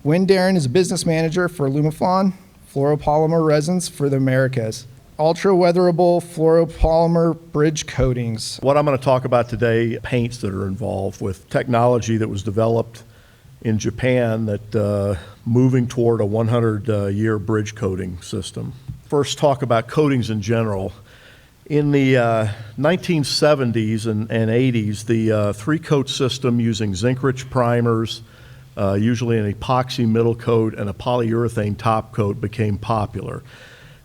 Winn Darden is a business manager for Lumiflon Fluoropolymer Resins for the Americas. Ultra-Weatherable Fluoropolymer Bridge Coatings. What I'm going to talk about today, paints that are involved with technology that was developed in Japan that moving toward a 100-year bridge coating system. First, talk about coatings in general. In the 1970s and 80s, the three-coat system using zinc-rich primers, usually an epoxy middle coat and a polyurethane top coat, became popular.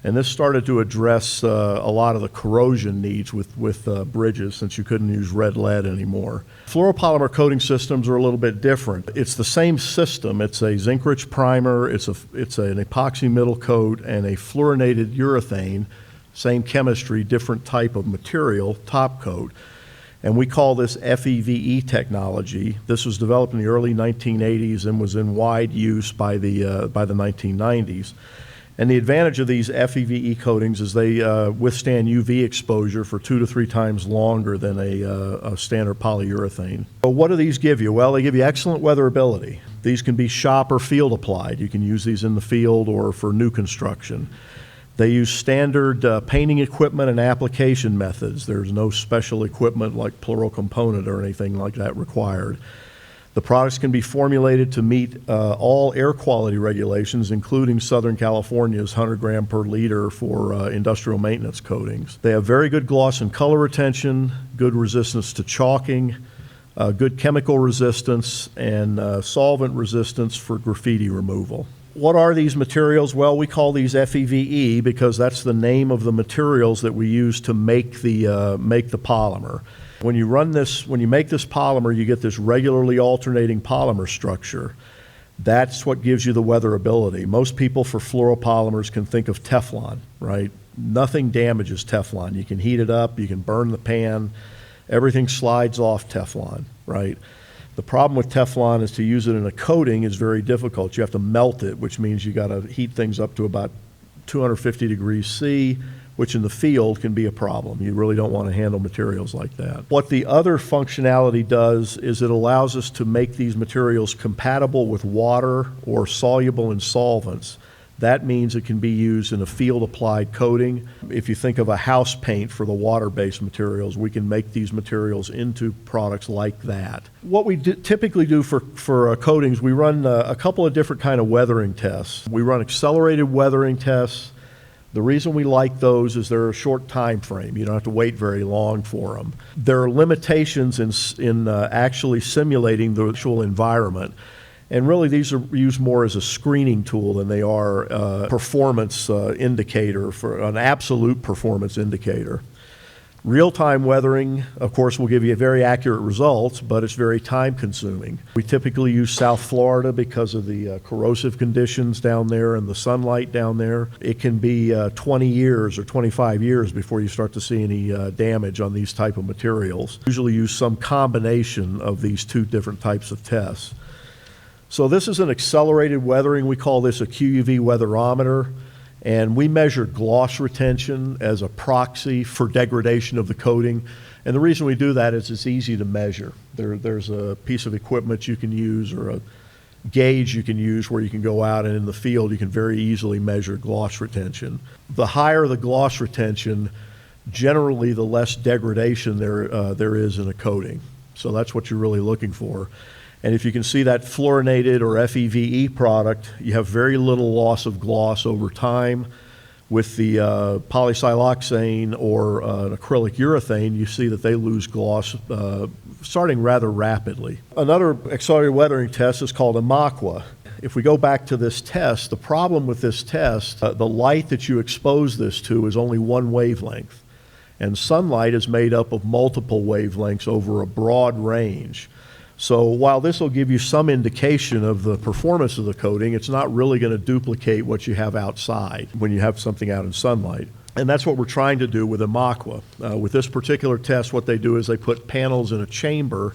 And this started to address a lot of the corrosion needs with bridges, since you couldn't use red lead anymore. Fluoropolymer coating systems are a little bit different. It's the same system. It's a zinc-rich primer, it's an epoxy middle coat, and a fluorinated urethane, same chemistry, different type of material, top coat. And we call this FEVE technology. This was developed in the early 1980s and was in wide use by the 1990s. And the advantage of these FEVE coatings is they withstand UV exposure for 2 to 3 times longer than a standard polyurethane. So what do these give you? Well, they give you excellent weatherability. These can be shop or field applied. You can use these in the field or for new construction. They use standard painting equipment and application methods. There's no special equipment like plurocomponent or anything like that required. The products can be formulated to meet all air quality regulations, including Southern California's 100 gram per liter for industrial maintenance coatings. They have very good gloss and color retention, good resistance to chalking, good chemical resistance, and solvent resistance for graffiti removal. What are these materials? Well, we call these FEVE because that's the name of the materials that we use to make the polymer. When you make this polymer, you get this regularly alternating polymer structure. That's what gives you the weatherability. Most people for fluoropolymers can think of Teflon, right? Nothing damages Teflon. You can heat it up, you can burn the pan, everything slides off Teflon, right? The problem with Teflon is to use it in a coating is very difficult. You have to melt it, which means you got to heat things up to about 250 degrees C, which in the field can be a problem. You really don't want to handle materials like that. What the other functionality does is it allows us to make these materials compatible with water or soluble in solvents. That means it can be used in a field-applied coating. If you think of a house paint for the water-based materials, we can make these materials into products like that. What we typically do for coatings, we run a couple of different kind of weathering tests. We run accelerated weathering tests. The reason we like those is they're a short time frame. You don't have to wait very long for them. There are limitations in actually simulating the actual environment. And really, these are used more as a screening tool than they are a performance indicator, for an absolute performance indicator. Real-time weathering, of course, will give you very accurate results, but it's very time-consuming. We typically use South Florida because of the corrosive conditions down there and the sunlight down there. It can be 20 years or 25 years before you start to see any damage on these type of materials. Usually use some combination of these two different types of tests. So this is an accelerated weathering. We call this a QUV weatherometer, and we measure gloss retention as a proxy for degradation of the coating. And the reason we do that is it's easy to measure. There's a piece of equipment you can use or a gauge you can use where you can go out and in the field you can very easily measure gloss retention. The higher the gloss retention, generally the less degradation there is in a coating. So that's what you're really looking for. And if you can see that fluorinated or FEVE product, you have very little loss of gloss over time. With the polysiloxane or an acrylic urethane, you see that they lose gloss starting rather rapidly. Another accelerated weathering test is called IMAQUA. If we go back to this test, the problem with this test, the light that you expose this to is only one wavelength. And sunlight is made up of multiple wavelengths over a broad range. So while this will give you some indication of the performance of the coating, it's not really going to duplicate what you have outside when you have something out in sunlight. And that's what we're trying to do with IMAQUA. With this particular test, what they do is they put panels in a chamber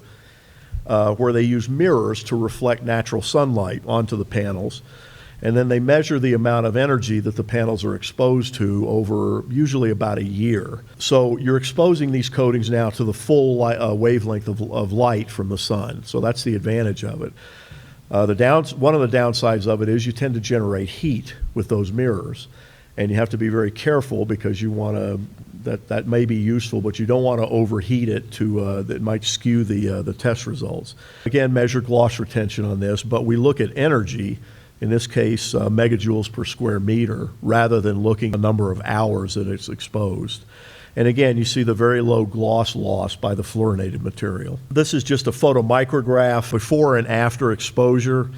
where they use mirrors to reflect natural sunlight onto the panels. And then they measure the amount of energy that the panels are exposed to over usually about a year. So you're exposing these coatings now to the full wavelength of light from the sun. So that's the advantage of it. One of the downsides of it is you tend to generate heat with those mirrors, and you have to be very careful because you want to, that may be useful, but you don't want to overheat it that might skew the test results. Again, measure gloss retention on this, but we look at energy, in this case megajoules per square meter, rather than looking at the number of hours that it's exposed. And again, you see the very low gloss loss by the fluorinated material. This is just a photomicrograph before and after exposure.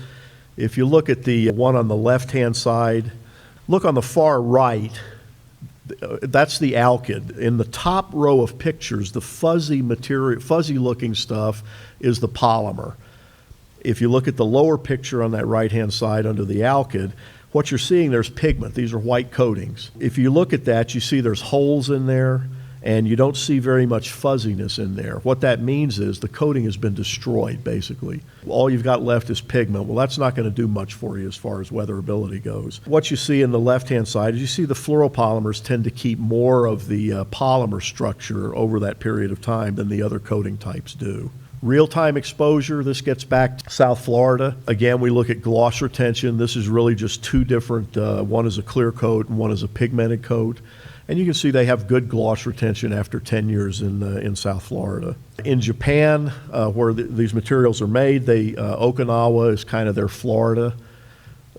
If you look at the one on the left-hand side, look on the far right, that's the alkyd. In the top row of pictures, the fuzzy material, fuzzy-looking stuff is the polymer. If you look at the lower picture on that right-hand side under the alkyd, what you're seeing, there's pigment. These are white coatings. If you look at that, you see there's holes in there, and you don't see very much fuzziness in there. What that means is the coating has been destroyed, basically. All you've got left is pigment. Well, that's not going to do much for you as far as weatherability goes. What you see in the left-hand side is you see the fluoropolymers tend to keep more of the polymer structure over that period of time than the other coating types do. Real-time exposure, this gets back to South Florida. Again, we look at gloss retention. This is really just two different, one is a clear coat and one is a pigmented coat. And you can see they have good gloss retention after 10 years in South Florida. In Japan, where these materials are made, Okinawa is kind of their Florida.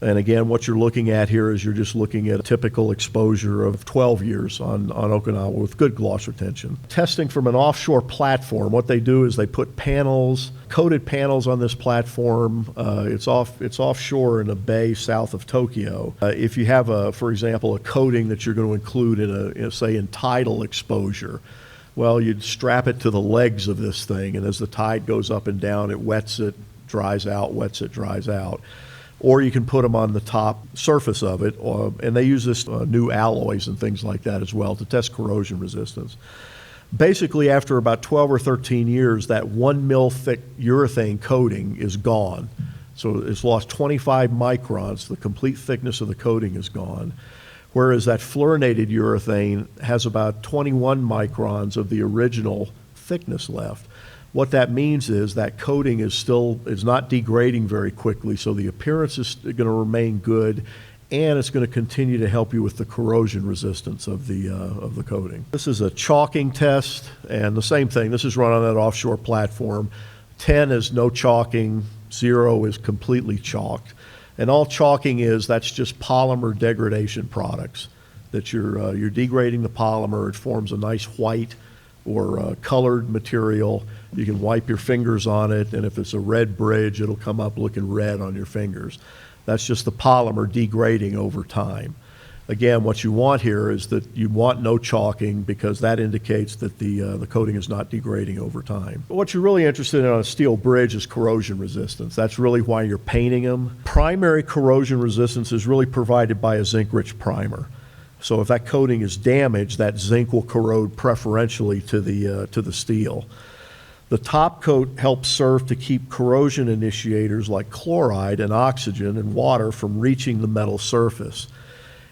And again, what you're looking at here is you're just looking at a typical exposure of 12 years on Okinawa with good gloss retention. Testing from an offshore platform, what they do is they put panels, coated panels on this platform. It's offshore in a bay south of Tokyo. If you have, for example, a coating that you're going to include in say, in tidal exposure, well, you'd strap it to the legs of this thing, and as the tide goes up and down, it wets it, dries out, wets it, dries out. Or you can put them on the top surface of it, and they use this new alloys and things like that as well to test corrosion resistance. Basically, after about 12 or 13 years, that 1 mil thick urethane coating is gone. So it's lost 25 microns. The complete thickness of the coating is gone. Whereas that fluorinated urethane has about 21 microns of the original thickness left. What that means is that coating is not degrading very quickly, so the appearance is going to remain good, and it's going to continue to help you with the corrosion resistance of the coating. This is a chalking test, and the same thing. This is run on that offshore platform. 10 is no chalking, 0 is completely chalked, and all chalking that's just polymer degradation products that you're degrading the polymer. It forms a nice white or colored material. You can wipe your fingers on it, and if it's a red bridge, it'll come up looking red on your fingers. That's just the polymer degrading over time. Again, what you want here is that you want no chalking, because that indicates that the coating is not degrading over time. But what you're really interested in on a steel bridge is corrosion resistance. That's really why you're painting them. Primary corrosion resistance is really provided by a zinc-rich primer. So if that coating is damaged, that zinc will corrode preferentially to the steel. The top coat helps serve to keep corrosion initiators like chloride and oxygen and water from reaching the metal surface.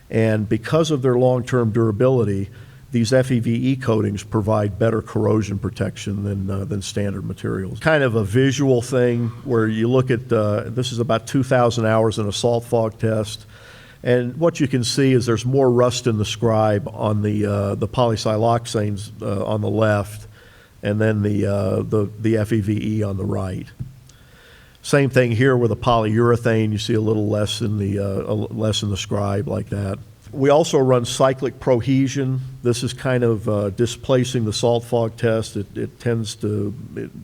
And because of their long-term durability, these FEVE coatings provide better corrosion protection than standard materials. Kind of a visual thing where you look at, this is about 2,000 hours in a salt fog test. And what you can see is there's more rust in the scribe on the polysiloxanes on the left, and then the FEVE on the right. Same thing here with a polyurethane. You see a little less in the scribe like that. We also run cyclic prohesion. This is kind of displacing the salt fog test.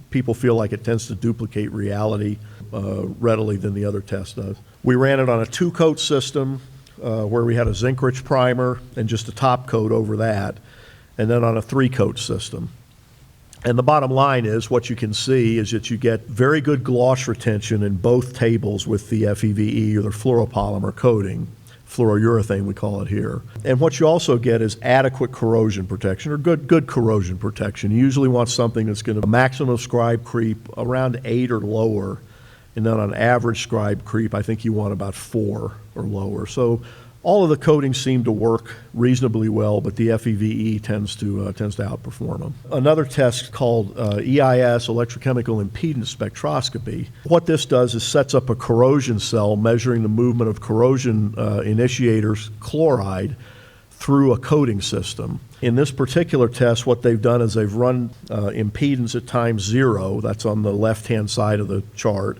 People feel like it tends to duplicate reality readily than the other test does. We ran it on a 2-coat system where we had a zinc-rich primer and just a top coat over that, and then on a 3-coat system. And the bottom line is, what you can see is that you get very good gloss retention in both tables with the FEVE, or the fluoropolymer coating, fluorourethane we call it here. And what you also get is adequate corrosion protection, or good corrosion protection. You usually want something that's going to maximum scribe creep around 8 or lower, and then on average scribe creep, I think you want about 4 or lower. So All of the coatings seem to work reasonably well, but the FEVE tends to outperform them. Another test called EIS, Electrochemical Impedance Spectroscopy. What this does is sets up a corrosion cell measuring the movement of corrosion initiators, chloride, through a coating system. In this particular test, what they've done is they've run impedance at time 0, that's on the left-hand side of the chart,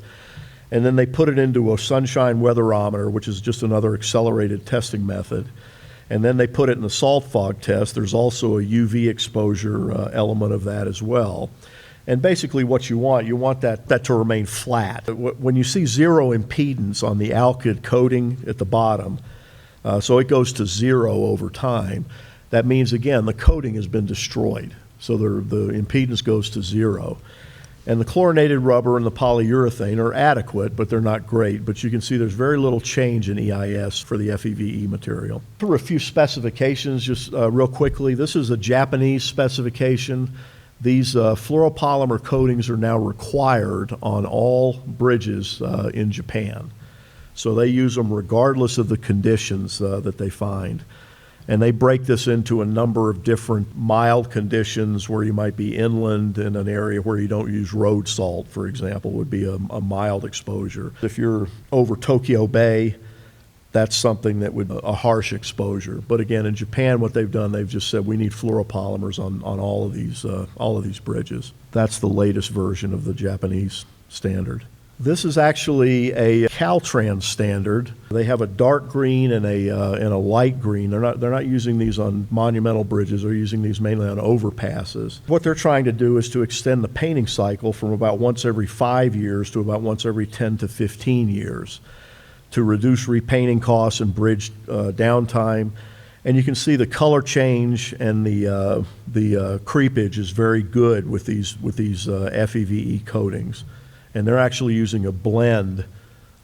and then they put it into a sunshine weatherometer, which is just another accelerated testing method. And then they put it in the salt fog test. There's also a UV exposure element of that as well. And basically what you want that to remain flat. When you see 0 impedance on the alkyd coating at the bottom, so it goes to 0 over time, that means, again, the coating has been destroyed. So the impedance goes to 0. And the chlorinated rubber and the polyurethane are adequate, but they're not great. But you can see there's very little change in EIS for the FEVE material. For a few specifications, just real quickly, this is a Japanese specification. These fluoropolymer coatings are now required on all bridges in Japan. So they use them regardless of the conditions that they find. And they break this into a number of different mild conditions where you might be inland in an area where you don't use road salt, for example, would be a mild exposure. If you're over Tokyo Bay, that's something that would a harsh exposure. But again, in Japan, what they've done, they've just said we need fluoropolymers on all of these bridges. That's the latest version of the Japanese standard. This is actually a Caltrans standard. They have a dark green and a light green. They're not using these on monumental bridges. They're using these mainly on overpasses. What they're trying to do is to extend the painting cycle from about once every 5 years to about once every 10 to 15 years to reduce repainting costs and bridge downtime. And you can see the color change and the creepage is very good with these FEVE coatings. And they're actually using a blend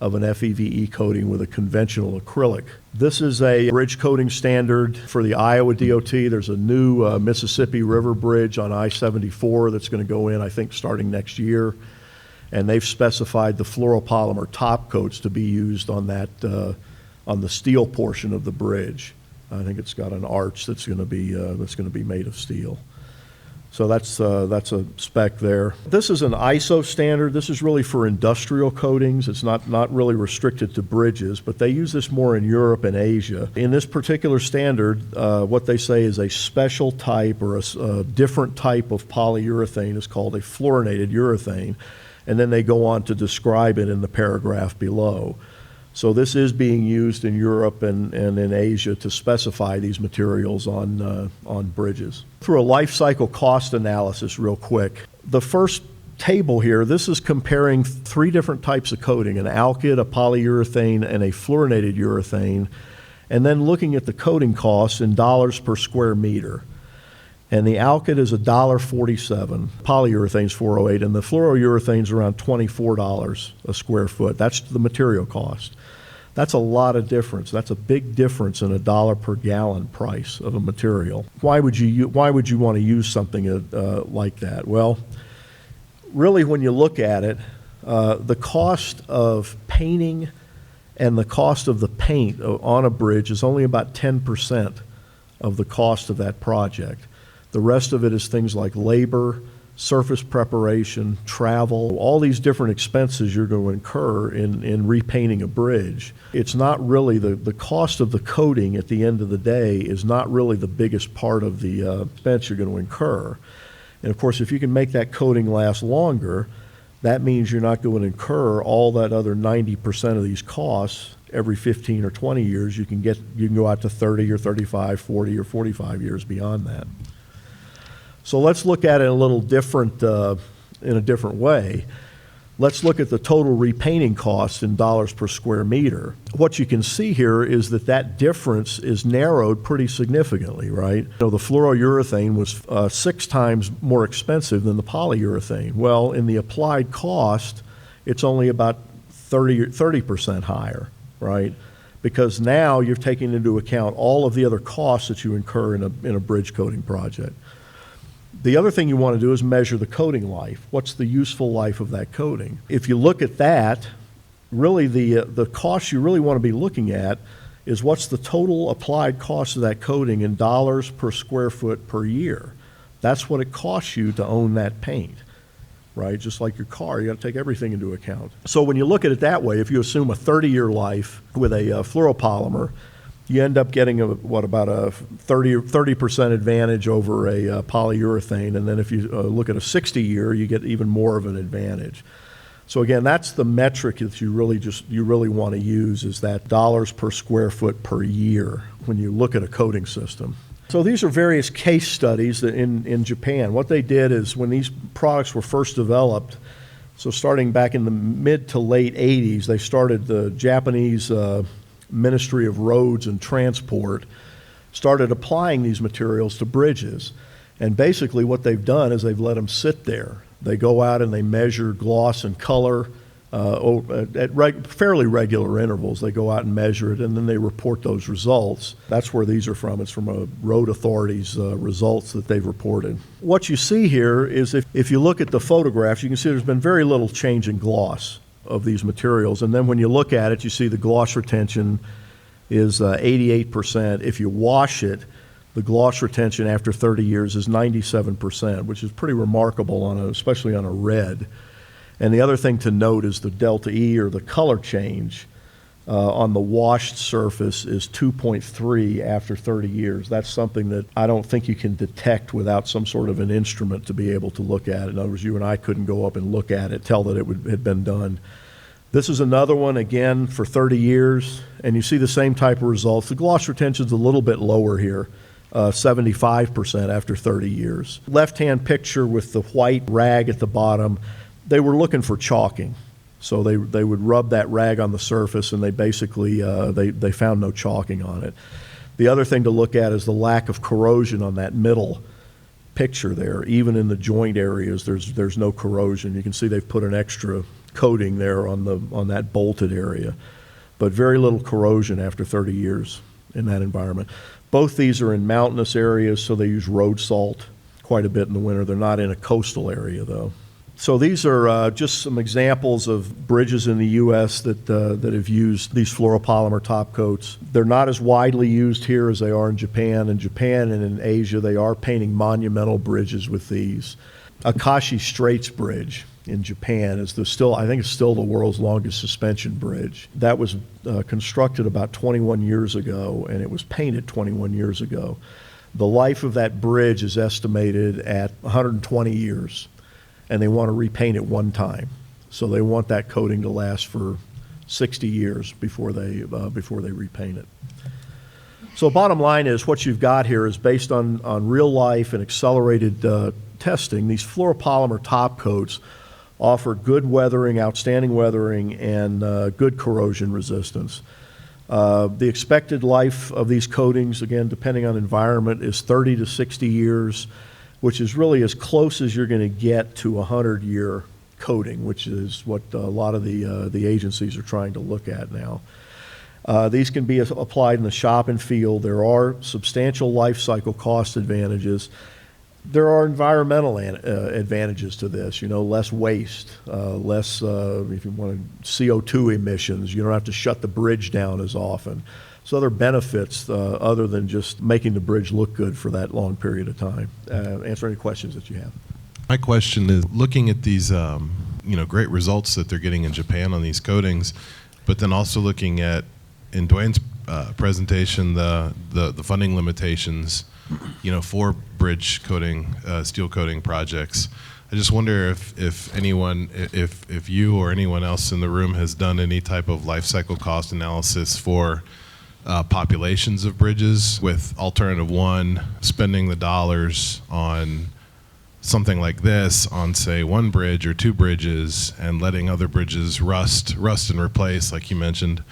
of an FEVE coating with a conventional acrylic. This is a bridge coating standard for the Iowa DOT. There's a new Mississippi River Bridge on I-74 that's going to go in, I think, starting next year. And they've specified the fluoropolymer top coats to be used on that on the steel portion of the bridge. I think it's got an arch that's going to be made of steel. So that's a spec there. This is an ISO standard. This is really for industrial coatings. It's not really restricted to bridges, but they use this more in Europe and Asia. In this particular standard, what they say is a special type or a different type of polyurethane is called a fluorinated urethane, and then they go on to describe it in the paragraph below. So this is being used in Europe and in Asia to specify these materials on bridges. Through a life cycle cost analysis real quick, the first table here, this is comparing 3 different types of coating, an alkyd, a polyurethane, and a fluorinated urethane, and then looking at the coating costs in dollars per square meter. And the alkyd is $1.47, polyurethane's $4.08, and the fluorourethane's around $24 a square foot. That's the material cost. That's a lot of difference. That's a big difference in $1 per gallon price of a material. Why would you want to use something like that? Well, really, when you look at it, the cost of painting and the cost of the paint on a bridge is only about 10% of the cost of that project. The rest of it is things like labor, surface preparation, travel, all these different expenses you're going to incur in repainting a bridge. It's not really the cost of the coating at the end of the day is not really the biggest part of the expense you're going to incur. And of course, if you can make that coating last longer, that means you're not going to incur all that other 90% of these costs every 15 or 20 years. You can go out to 30 or 35, 40 or 45 years beyond that. So let's look at it in a different way. Let's look at the total repainting cost in dollars per square meter. What you can see here is that difference is narrowed pretty significantly, right? The fluorourethane was 6 times more expensive than the polyurethane. Well, in the applied cost, it's only about 30% higher, right? Because now you're taking into account all of the other costs that you incur in a bridge coating project. The other thing you want to do is measure the coating life. What's the useful life of that coating? If you look at that, really the cost you really want to be looking at is what's the total applied cost of that coating in dollars per square foot per year. That's what it costs you to own that paint, right? Just like your car, you got to take everything into account. So when you look at it that way, if you assume a 30-year life with a fluoropolymer, you end up getting about a 30% advantage over a polyurethane, and then if you look at a 60-year, you get even more of an advantage. So again, that's the metric that you really want to use, is that dollars per square foot per year when you look at a coating system. So these are various case studies in Japan. What they did is, when these products were first developed, so starting back in the mid to late 80s, they started the Japanese Ministry of Roads and Transport, started applying these materials to bridges. And basically what they've done is they've let them sit there. They go out and they measure gloss and color at fairly regular intervals. They go out and measure it, and then they report those results. That's where these are from. It's from a road authority's results that they've reported. What you see here is, if you look at the photographs, you can see there's been very little change in gloss of these materials. And then when you look at it, you see the gloss retention is 88%. If you wash it, the gloss retention after 30 years is 97%, which is pretty remarkable, especially on a red. And the other thing to note is the delta E, or the color change, on the washed surface is 2.3 after 30 years. That's something that I don't think you can detect without some sort of an instrument to be able to look at it. In other words, you and I couldn't go up and look at it, tell that it had been done. This is another one, again, for 30 years, and you see the same type of results. The gloss retention is a little bit lower here, 75% after 30 years. Left-hand picture with the white rag at the bottom, they were looking for chalking. So they would rub that rag on the surface, and they basically, they found no chalking on it. The other thing to look at is the lack of corrosion on that middle picture there. Even in the joint areas, there's no corrosion. You can see they've put an extra coating there on that bolted area. But very little corrosion after 30 years in that environment. Both these are in mountainous areas, so they use road salt quite a bit in the winter. They're not in a coastal area, though. So these are just some examples of bridges in the U.S. that have used these fluoropolymer top coats. They're not as widely used here as they are in Japan. In Japan and in Asia, they are painting monumental bridges with these. Akashi Straits Bridge in Japan is I think it's still the world's longest suspension bridge. That was constructed about 21 years ago, and it was painted 21 years ago. The life of that bridge is estimated at 120 years. And they want to repaint it one time. So they want that coating to last for 60 years before they repaint it. So bottom line is, what you've got here is based on real life and accelerated testing. These fluoropolymer top coats offer good weathering, outstanding weathering, and good corrosion resistance. The expected life of these coatings, again, depending on environment, is 30 to 60 years. Which is really as close as you're going to get to a 100-year coating, which is what a lot of the agencies are trying to look at now. These can be applied in the shop and field. There are substantial life cycle cost advantages. There are environmental advantages to this, less waste, less, if you want CO2 emissions. You don't have to shut the bridge down as often. So other benefits other than just making the bridge look good for that long period of time. Answer any questions that you have. My question is, looking at these great results that they're getting in Japan on these coatings, but then also looking at, in Dwayne's presentation, the funding limitations, for bridge coating, steel coating projects. I just wonder if anyone, if you or anyone else in the room has done any type of life cycle cost analysis for populations of bridges, with alternative one spending the dollars on something like this on, say, one bridge or two bridges, and letting other bridges rust and replace, like you mentioned,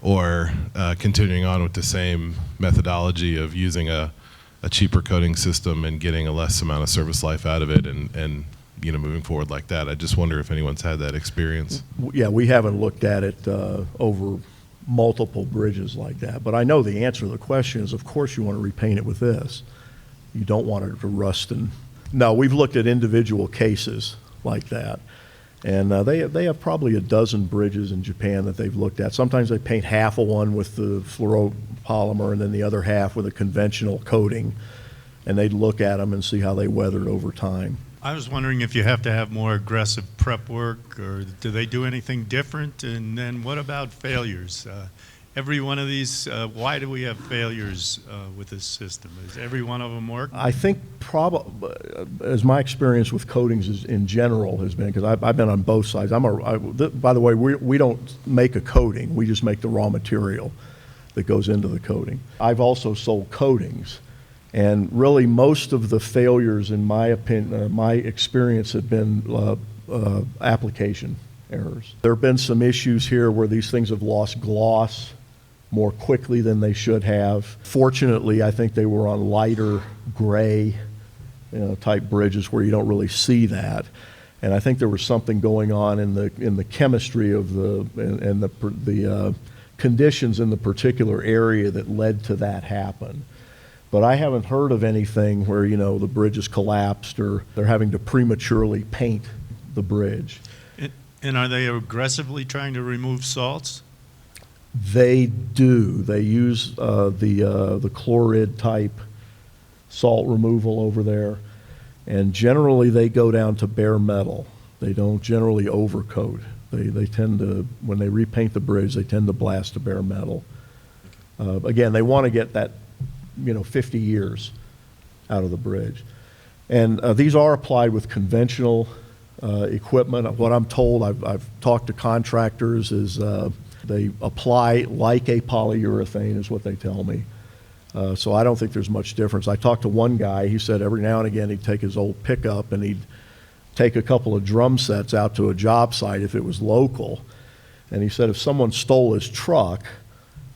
or continuing on with the same methodology of using a cheaper coating system and getting a less amount of service life out of it, and moving forward like that. I just wonder if anyone's had that experience. Yeah, we haven't looked at it over multiple bridges like that, but I know the answer to the question is, of course you want to repaint it with this. You don't want it to rust. And no, we've looked at individual cases like that, And they have probably a dozen bridges in Japan that they've looked at. Sometimes they paint half of one with the fluoropolymer and then the other half with a conventional coating, and they'd look at them and see how they weathered over time. I was wondering if you have to have more aggressive prep work, or do they do anything different? And then what about failures? Every one of these, why do we have failures with this system? Does every one of them work? I think as my experience with coatings in general has been, because I've been on both sides. By the way, we don't make a coating. We just make the raw material that goes into the coating. I've also sold coatings. And really, most of the failures, in my opinion, my experience, have been application errors. There have been some issues here where these things have lost gloss more quickly than they should have. Fortunately, I think they were on lighter gray type bridges where you don't really see that. And I think there was something going on in the chemistry of the conditions in the particular area that led to that happen. But I haven't heard of anything where, the bridge has collapsed or they're having to prematurely paint the bridge. And are they aggressively trying to remove salts? They do. They use the chlorid type salt removal over there. And generally they go down to bare metal. They don't generally overcoat. They tend to, when they repaint the bridge, they tend to blast to bare metal. Again, they want to get that 50 years out of the bridge. And these are applied with conventional equipment. What I'm told, I've talked to contractors, is they apply like a polyurethane is what they tell me. So I don't think there's much difference. I talked to one guy, he said every now and again he'd take his old pickup and he'd take a couple of drum sets out to a job site if it was local. And he said if someone stole his truck,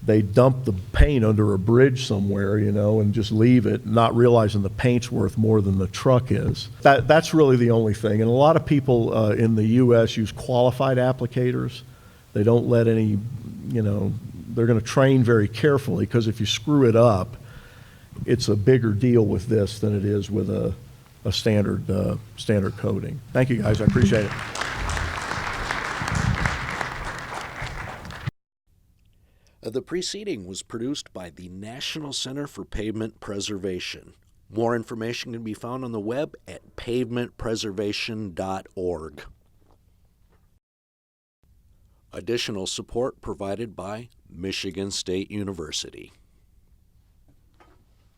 they dump the paint under a bridge somewhere, and just leave it, not realizing the paint's worth more than the truck is. That's really the only thing. And a lot of people in the U.S. use qualified applicators. They don't let any, they're going to train very carefully, because if you screw it up, it's a bigger deal with this than it is with a standard coating. Thank you, guys. I appreciate it. The preceding was produced by the National Center for Pavement Preservation. More information can be found on the web at pavementpreservation.org. Additional support provided by Michigan State University.